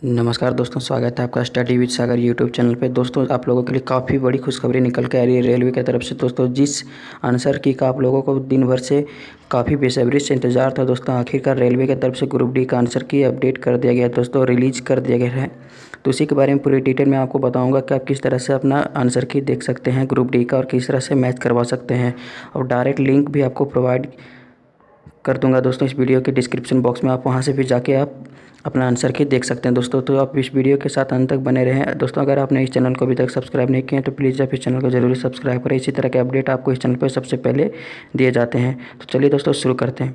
नमस्कार दोस्तों, स्वागत है आपका study with Sagar YouTube channel पे। दोस्तों, आप लोगों के लिए काफ़ी बड़ी खुशखबरी निकल के आ रही है रेलवे की तरफ से। दोस्तों, जिस आंसर की का आप लोगों को दिन भर से काफ़ी बेसब्री से इंतज़ार था दोस्तों, आखिरकार रेलवे की तरफ से ग्रुप डी का आंसर की अपडेट कर दिया गया दोस्तों, रिलीज़ कर दिया गया है। तो उसी के बारे में पूरी डिटेल में आपको बताऊँगा कि आप किस तरह से अपना आंसर की देख सकते हैं ग्रुप डी का और किस तरह से मैच करवा सकते हैं। और डायरेक्ट लिंक भी आपको प्रोवाइड कर दूंगा दोस्तों इस वीडियो के डिस्क्रिप्शन बॉक्स में। आप वहां से भी जाके आप अपना आंसर की देख सकते हैं दोस्तों। तो आप इस वीडियो के साथ अंत तक बने रहें दोस्तों। अगर आपने इस चैनल को अभी तक सब्सक्राइब नहीं किया तो प्लीज़ आप इस चैनल को जरूर सब्सक्राइब करें। इसी तरह के अपडेट आपको इस चैनल पर सबसे पहले दिए जाते हैं। तो चलिए दोस्तों, शुरू करते हैं।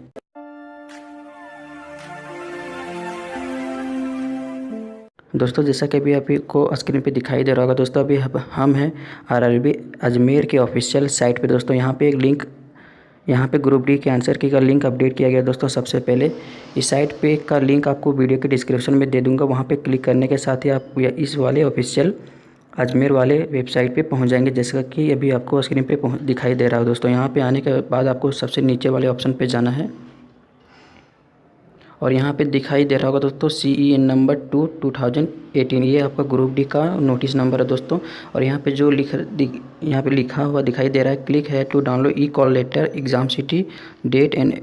दोस्तों, जैसा कि अभी आपको स्क्रीन पे दिखाई दे रहा होगा दोस्तों, अभी हम हैं आरआरबी अजमेर के ऑफिशियल साइट पे दोस्तों। यहाँ पे एक लिंक, यहाँ पे ग्रुप डी के आंसर की का लिंक अपडेट किया गया दोस्तों। सबसे पहले इस साइट पे का लिंक आपको वीडियो के डिस्क्रिप्शन में दे दूंगा। वहाँ पे क्लिक करने के साथ ही आप इस वाले ऑफिशियल अजमेर वाले वेबसाइट पे पहुँच जाएंगे, जैसा कि अभी आपको स्क्रीन पे दिखाई दे रहा है दोस्तों। यहाँ पे आने के बाद आपको सबसे नीचे वाले ऑप्शन पे जाना है और यहाँ पे दिखाई दे रहा होगा दोस्तों CEN नंबर 2018। ये आपका ग्रुप डी का नोटिस नंबर है दोस्तों। और यहाँ पे जो यहाँ पे लिखा हुआ दिखाई दे रहा है, click here to download e call letter exam city date and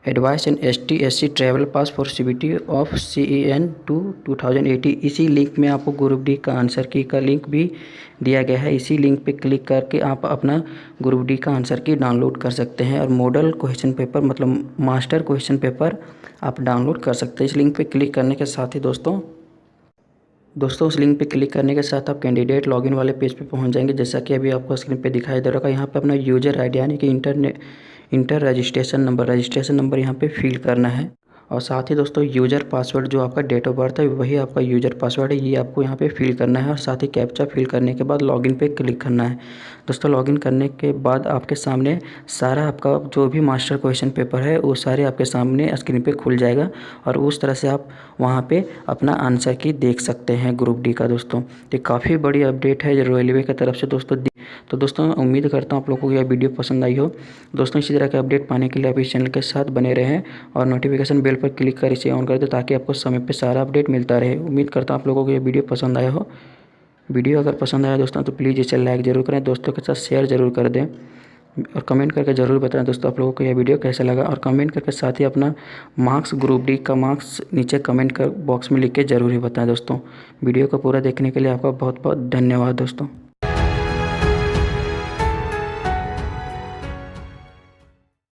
advice and ST/SC travel pass for CBT of CEN 2080। इसी लिंक में आपको ग्रुप डी का आंसर की का लिंक भी दिया गया है। इसी लिंक पे क्लिक करके आप अपना ग्रुप डी का आंसर की डाउनलोड कर सकते हैं और मॉडल क्वेश्चन पेपर मतलब मास्टर क्वेश्चन पेपर आप डाउनलोड कर सकते हैं। इस लिंक पे क्लिक करने के साथ ही दोस्तों उस लिंक पे क्लिक करने के साथ आप कैंडिडेट लॉगिन वाले पेज पे पहुंच जाएंगे, जैसा कि अभी आपको स्क्रीन पे दिखाई दे रहा है। यहाँ पे अपना यूजर आईडी यानी कि इंटर रजिस्ट्रेशन नंबर यहाँ पे फिल करना है। और साथ ही दोस्तों यूज़र पासवर्ड जो आपका डेट ऑफ बर्थ है वही आपका यूज़र पासवर्ड है, ये आपको यहाँ पे फिल करना है। और साथ ही कैप्चा फिल करने के बाद लॉगिन पे क्लिक करना है दोस्तों। लॉगिन करने के बाद आपके सामने सारा आपका जो भी मास्टर क्वेश्चन पेपर है वो सारे आपके सामने स्क्रीन पे खुल जाएगा और उस तरह से आप वहाँ पे अपना आंसर की देख सकते हैं ग्रुप डी का दोस्तों। तो काफ़ी बड़ी अपडेट है रेलवे की तरफ से दोस्तों। तो दोस्तों, उम्मीद करता हूँ आप लोगों को यह वीडियो पसंद आई हो दोस्तों। इसी तरह के अपडेट पाने के लिए आप इस चैनल के साथ बने रहें और नोटिफिकेशन बेल पर क्लिक कर इसे ऑन कर दें ताकि आपको समय पे सारा अपडेट मिलता रहे। उम्मीद करता हूँ आप लोगों को यह वीडियो पसंद आया हो। वीडियो अगर पसंद आया दोस्तों तो प्लीज़ इसे लाइक ज़रूर करें, दोस्तों के साथ शेयर ज़रूर कर दें और कमेंट करके ज़रूर बताएं दोस्तों आप लोगों को यह वीडियो कैसा लगा। और कमेंट करके साथ ही अपना मार्क्स ग्रुप डी का मार्क्स नीचे कमेंट कर बॉक्स में लिख के ज़रूर ही बताएं दोस्तों। वीडियो को पूरा देखने के लिए आपका बहुत बहुत धन्यवाद दोस्तों।